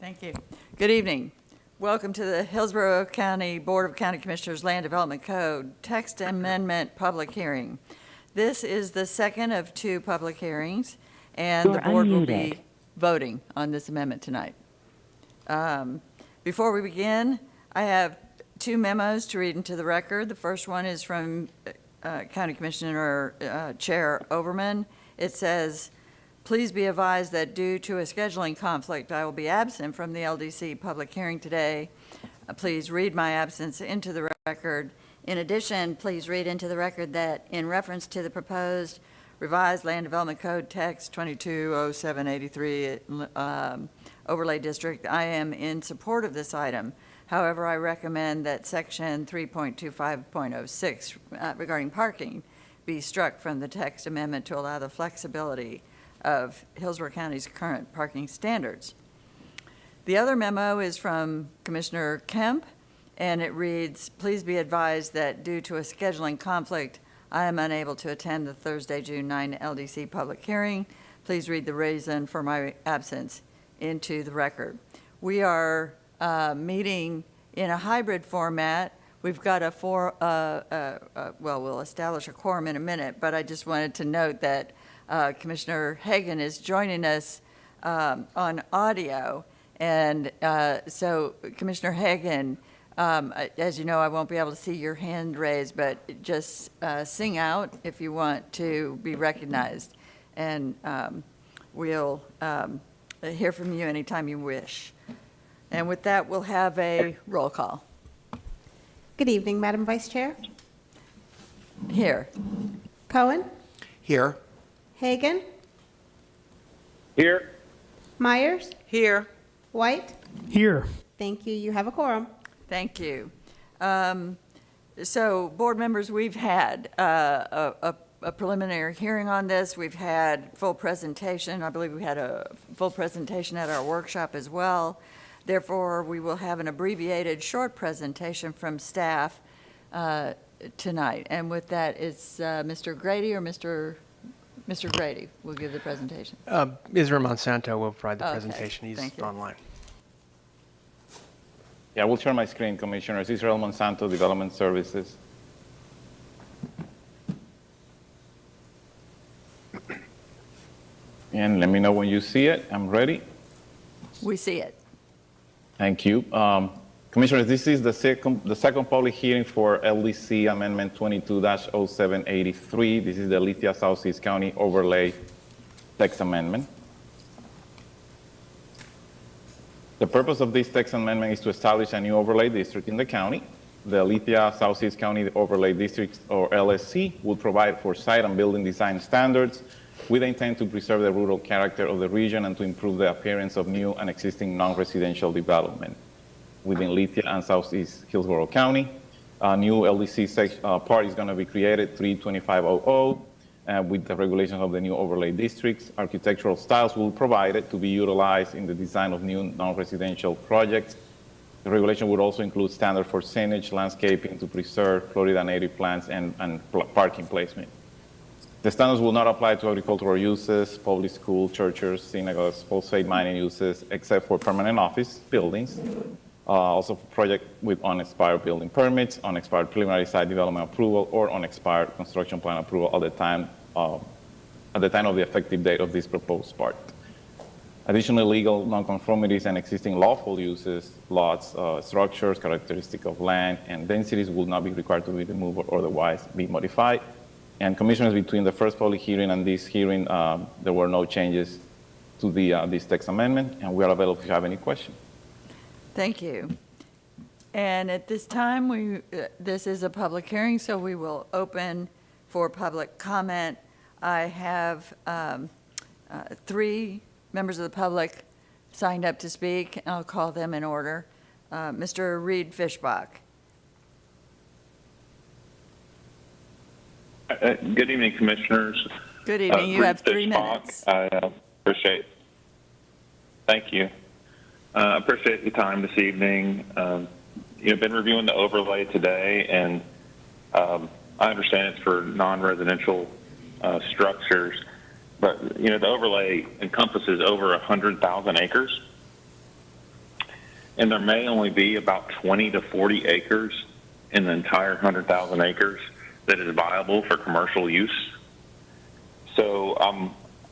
Thank you. Good evening. Welcome to the Hillsborough County Board of County Commissioners Land Development Code Text Amendment Public Hearing. This is the second of two public hearings, and the board will be voting on this amendment tonight. Before we begin, I have two memos to read into the record. The first one is from County Commissioner Chair Overman. It says, "Please be advised that due to a scheduling conflict, I will be absent from the LDC public hearing today. Please read my absence into the record. In addition, please read into the record that in reference to the proposed revised Land Development Code text 220783 overlay district, I am in support of this item. However, I recommend that section 3.25.06 regarding parking be struck from the text amendment to allow the flexibility of Hillsborough County's current parking standards." The other memo is from Commissioner Kemp, and it reads, "Please be advised that due to a scheduling conflict, I am unable to attend the Thursday, June 9 LDC public hearing. Please read the reason for my absence into the record." We are meeting in a hybrid format. We've got we'll establish a quorum in a minute, but I just wanted to note that Commissioner Hagan is joining us on audio. And so, Commissioner Hagan, as you know, I won't be able to see your hand raised, but just sing out if you want to be recognized. And we'll hear from you anytime you wish. And with that, we'll have a roll call. Good evening, Madam Vice Chair. Here. Cohen? Here. Hagan? Here. Myers? Here. White? Here. Thank you. You have a quorum. Thank you. So, board members, we've had a preliminary hearing on this. We've had full presentation. I believe we had a full presentation at our workshop as well. Therefore, we will have an abbreviated short presentation from staff tonight. And with that, it's Mr. Grady or Mr. Grady will give the presentation. Israel Monsanto will provide the Okay. presentation. He's Thank you. online. Yeah, we'll share my screen, Commissioners. Israel Monsanto, Development Services. And let me know when you see it. I'm ready. We see it. Thank you. Commissioners, this is the second public hearing for LDC Amendment 22-0783. This is the Lithia Southeast County Overlay Text Amendment. The purpose of this text amendment is to establish a new overlay district in the county. The Lithia Southeast County Overlay District, or LSC, will provide for site and building design standards with the intent to preserve the rural character of the region and to improve the appearance of new and existing non-residential development within Lithia and Southeast Hillsborough County. A new LDC part is going to be created, 32500, with the regulations of the new overlay districts. Architectural styles will be provided to be utilized in the design of new non-residential projects. The regulation would also include standards for signage, landscaping to preserve Florida native plants, and parking placement. The standards will not apply to agricultural uses, public school, churches, synagogues, phosphate mining uses, except for permanent office buildings. Also for projects with unexpired building permits, unexpired preliminary site development approval, or unexpired construction plan approval at the time of the effective date of this proposed part. Additional legal nonconformities and existing lawful uses, lots, structures, characteristics of land, and densities will not be required to be removed or otherwise be modified. And Commissioners, between the first public hearing and this hearing, there were no changes to this text amendment, and we are available if you have any questions. Thank you. And at this time, this is a public hearing, so we will open for public comment. I have 3 members of the public signed up to speak, and I'll call them in order. Mr. Reed Fishbach. Good evening, Commissioners. Good evening. You have 3 minutes. I appreciate. Thank you. Appreciate the time this evening. You've been reviewing the overlay today, and I understand it's for non-residential structures, but the overlay encompasses over 100,000 acres. and there may only be about 20 to 40 acres in the entire 100,000 acres that is viable for commercial use. So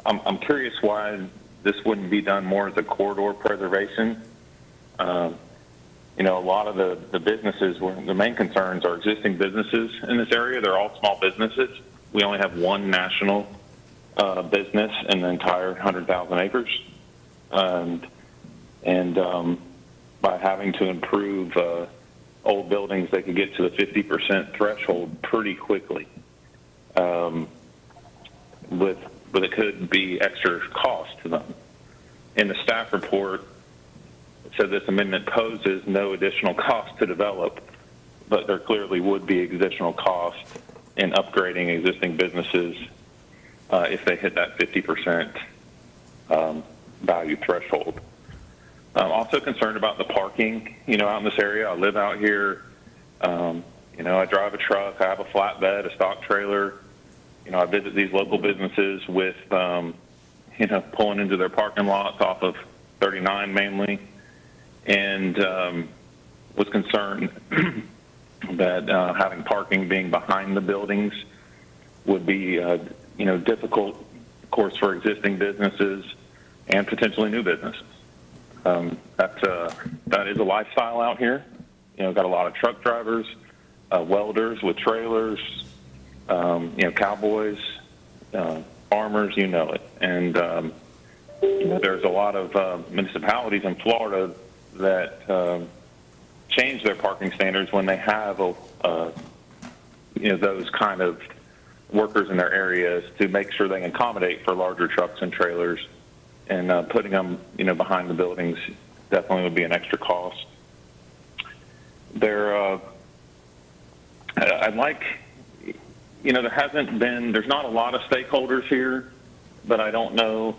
I'm curious why this wouldn't be done more as a corridor preservation. You know, a lot of the businesses, the main concerns are existing businesses in this area. They're all small businesses. We only have one national business in the entire 100,000 acres. And by having to improve old buildings, they could get to the 50% threshold pretty quickly. But it could be extra cost to them. In the staff report, it said this amendment poses no additional cost to develop, but there clearly would be additional cost in upgrading existing businesses if they hit that 50% value threshold. I'm also concerned about the parking, you know, out in this area. I live out here. You know, I drive a truck. I have a flatbed, a stock trailer. You know, I visit these local businesses with, you know, pulling into their parking lots off of 39 mainly, and was concerned that having parking being behind the buildings would be, you know, difficult, of course, for existing businesses and potentially new businesses. That is a lifestyle out here. You know, got a lot of truck drivers, welders with trailers, you know, cowboys, farmers, you know it. And there's a lot of municipalities in Florida that change their parking standards when they have, you know, those kind of workers in their areas to make sure they can accommodate for larger trucks and trailers. And putting them, you know, behind the buildings definitely would be an extra cost. I'd like, you know, there's not a lot of stakeholders here, but I don't know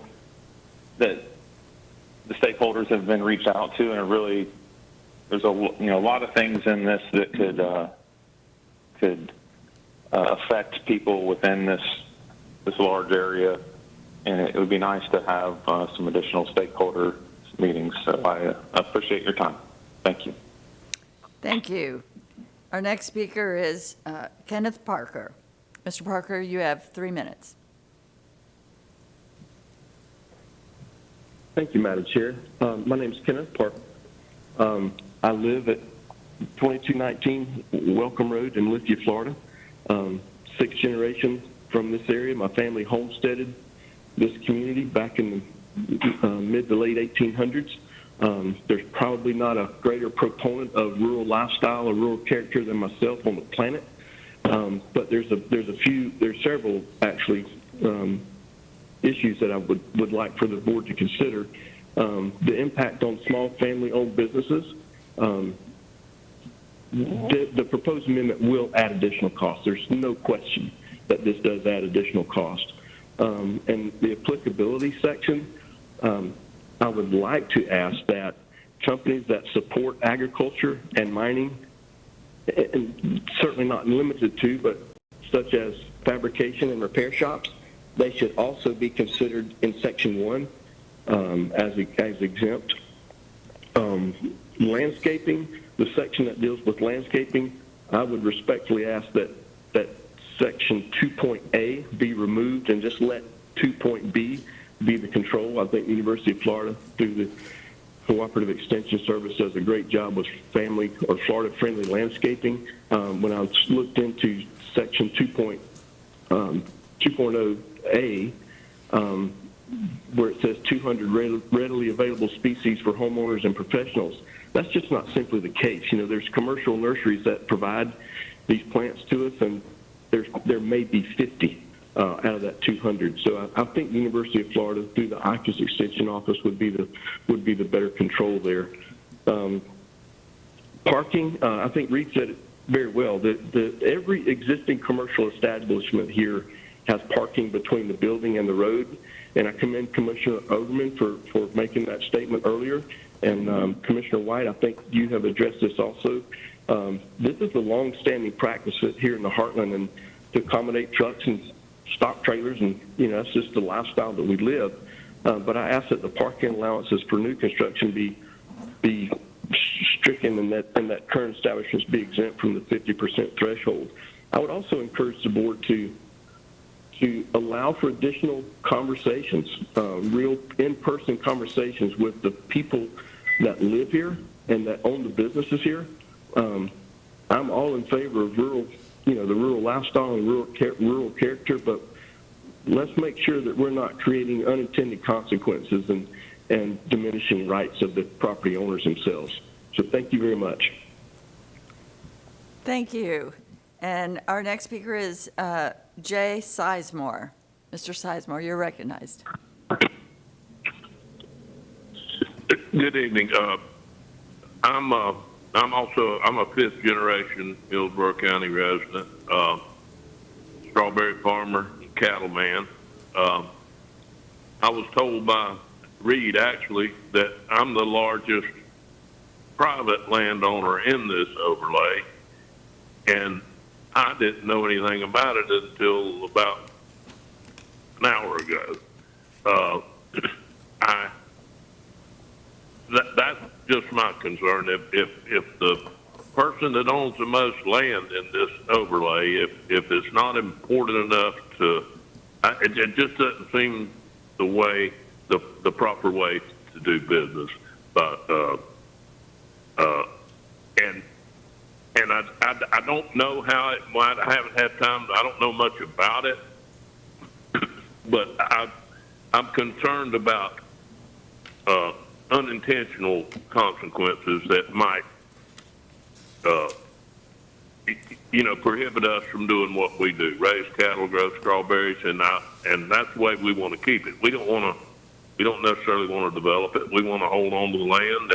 that the stakeholders have been reached out to, and there's a lot of things in this that could affect people within this large area. And it would be nice to have some additional stakeholder meetings. So I appreciate your time. Thank you. Thank you. Our next speaker is Kenneth Parker. Mr. Parker, you have 3 minutes. Thank you, Madam Chair. My name is Kenneth Parker. I live at 2219 Welcome Road in Lithia, Florida. 6th generation from this area. My family homesteaded this community back in the mid to late 1800s. There's probably not a greater proponent of rural lifestyle or rural character than myself on the planet. But there's several actually issues that I would like for the board to consider. The impact on small family-owned businesses. The proposed amendment will add additional costs. There's no question that this does add additional cost. And the applicability section, I would like to ask that companies that support agriculture and mining, and certainly not limited to, but such as fabrication and repair shops, they should also be considered in Section 1 as exempt. Landscaping, the section that deals with landscaping, I would respectfully ask that Section 2.A be removed and just let 2.B be the control. I think the University of Florida, through the Cooperative Extension Service, does a great job with family or Florida-friendly landscaping. When I looked into Section 2.0A, where it says 200 readily available species for homeowners and professionals, that's just not simply the case. You know, there's commercial nurseries that provide these plants to us, and there may be 50 out of that 200. So I think the University of Florida, through the ICAS Extension Office, would be the better control there. Parking, I think Reed said it very well. Every existing commercial establishment here has parking between the building and the road, and I commend Commissioner Overman for making that statement earlier. And Commissioner White, I think you have addressed this also. This is a long-standing practice here in the Heartland, and to accommodate trucks and stock trailers, and you know, that's just the lifestyle that we live. But I ask that the parking allowances for new construction be stricken and that current establishments be exempt from the 50% threshold. I would also encourage the board to allow for additional conversations, real in-person conversations with the people that live here and that own the businesses here. I'm all in favor of rural, the rural lifestyle and rural character, but let's make sure that we're not creating unintended consequences and diminishing rights of the property owners themselves. So thank you very much. Thank you. And our next speaker is Jay Sizemore. Mr. Sizemore, you're recognized. Good evening. I'm a fifth generation Hillsborough County resident, strawberry farmer, cattleman. I was told by Reed actually that I'm the largest private landowner in this overlay, and I didn't know anything about it until about an hour ago. That's just my concern. If the person that owns the most land in this overlay, if it's not important enough to, it just doesn't seem the proper way to do business. But and I don't know how it might. I haven't had time. I don't know much about it, but I'm concerned about unintentional consequences that might, prohibit us from doing what we do: raise cattle, grow strawberries, and that's the way we want to keep it. We don't necessarily want to develop it. We want to hold on to the land,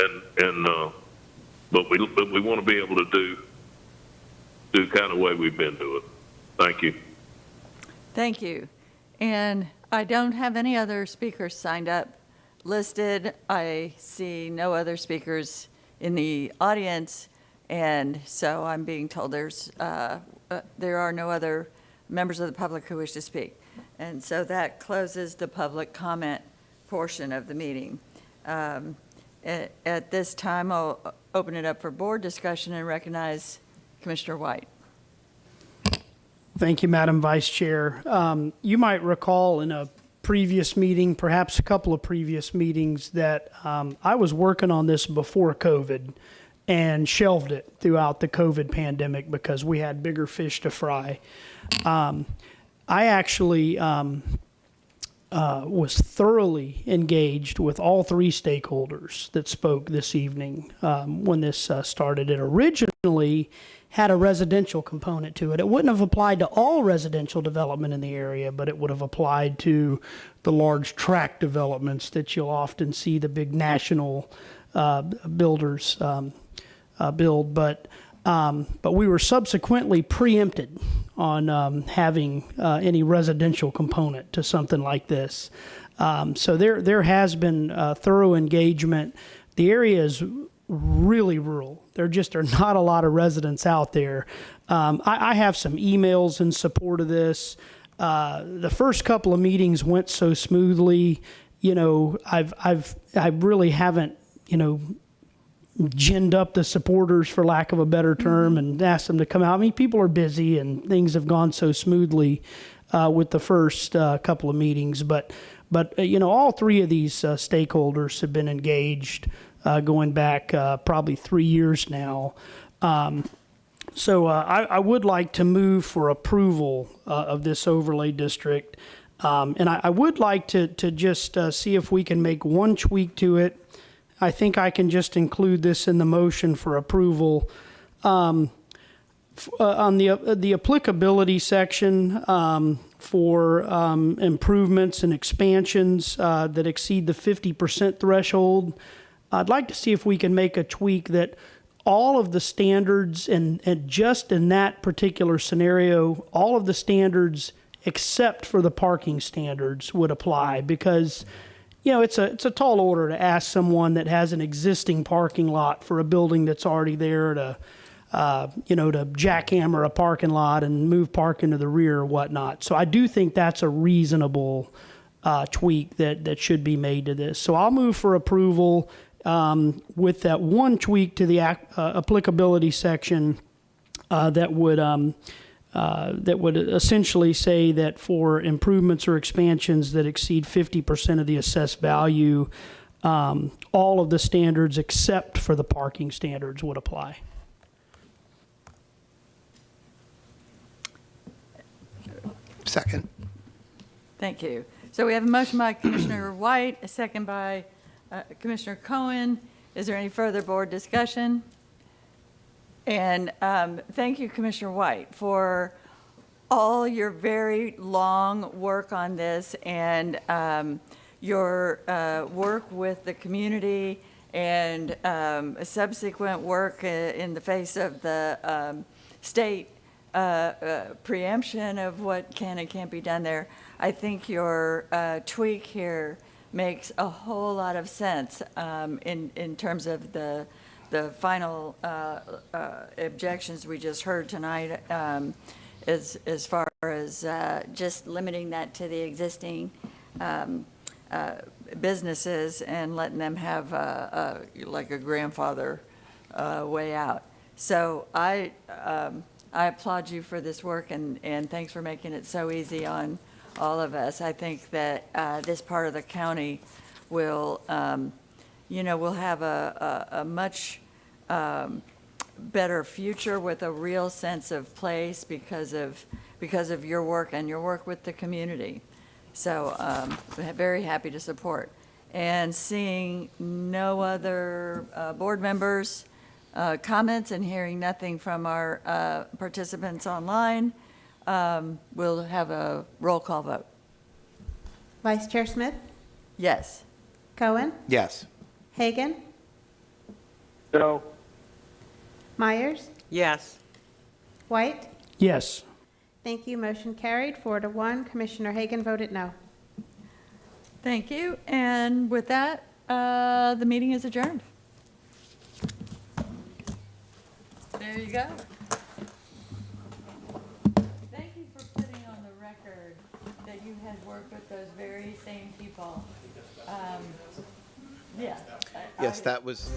but we want to be able to do kind of the way we've been doing. Thank you. Thank you. And I don't have any other speakers signed up listed. I see no other speakers in the audience, and so I'm being told there are no other members of the public who wish to speak. And so that closes the public comment portion of the meeting. At this time, I'll open it up for board discussion and recognize Commissioner White. Thank you, Madam Vice Chair. You might recall in a previous meeting, perhaps a couple of previous meetings, that I was working on this before COVID and shelved it throughout the COVID pandemic because we had bigger fish to fry. I actually was thoroughly engaged with all three stakeholders that spoke this evening when this started. It originally had a residential component to it. It wouldn't have applied to all residential development in the area, but it would have applied to the large tract developments that you'll often see the big national builders build. But we were subsequently preempted on having any residential component to something like this. So there has been thorough engagement. The area is really rural. There just are not a lot of residents out there. I have some emails in support of this. The first couple of meetings went so smoothly. I really haven't, ginned up the supporters, for lack of a better term, and asked them to come out. I mean, people are busy and things have gone so smoothly with the first couple of meetings. But all three of these stakeholders have been engaged going back probably 3 years now. So I would like to move for approval of this overlay district. And I would like to just see if we can make one tweak to it. I think I can just include this in the motion for approval. On the applicability section for improvements and expansions that exceed the 50% threshold, I'd like to see if we can make a tweak that all of the standards, and just in that particular scenario, all of the standards except for the parking standards would apply, because it's a tall order to ask someone that has an existing parking lot for a building that's already there to jackhammer a parking lot and move parking to the rear or whatnot. So I do think that's a reasonable tweak that should be made to this. So I'll move for approval, with that one tweak to the applicability section that would essentially say that for improvements or expansions that exceed 50% of the assessed value, all of the standards except for the parking standards would apply. Second. Thank you. So we have a motion by Commissioner White, a second by Commissioner Cohen. Is there any further board discussion? And thank you, Commissioner White, for all your very long work on this and your work with the community and subsequent work in the face of the state preemption of what can and can't be done there. I think your tweak here makes a whole lot of sense in terms of the final objections we just heard tonight, as far as just limiting that to the existing businesses and letting them have like a grandfather way out. So I applaud you for this work, and thanks for making it so easy on all of us. I think that this part of the county will, will have a much better future with a real sense of place because of your work and your work with the community. So we're very happy to support. And seeing no other board members' comments and hearing nothing from our participants online, we'll have a roll call vote. Vice Chair Smith, Yes. Cohen, Yes. Hagan, No. Myers, Yes. White. Yes. Thank you. Motion carried 4-1. Commissioner Hagan voted no. Thank you. And with that, the meeting is adjourned. There you go. Thank you for putting on the record that you had worked with those very same people. Yeah. Yes, that was.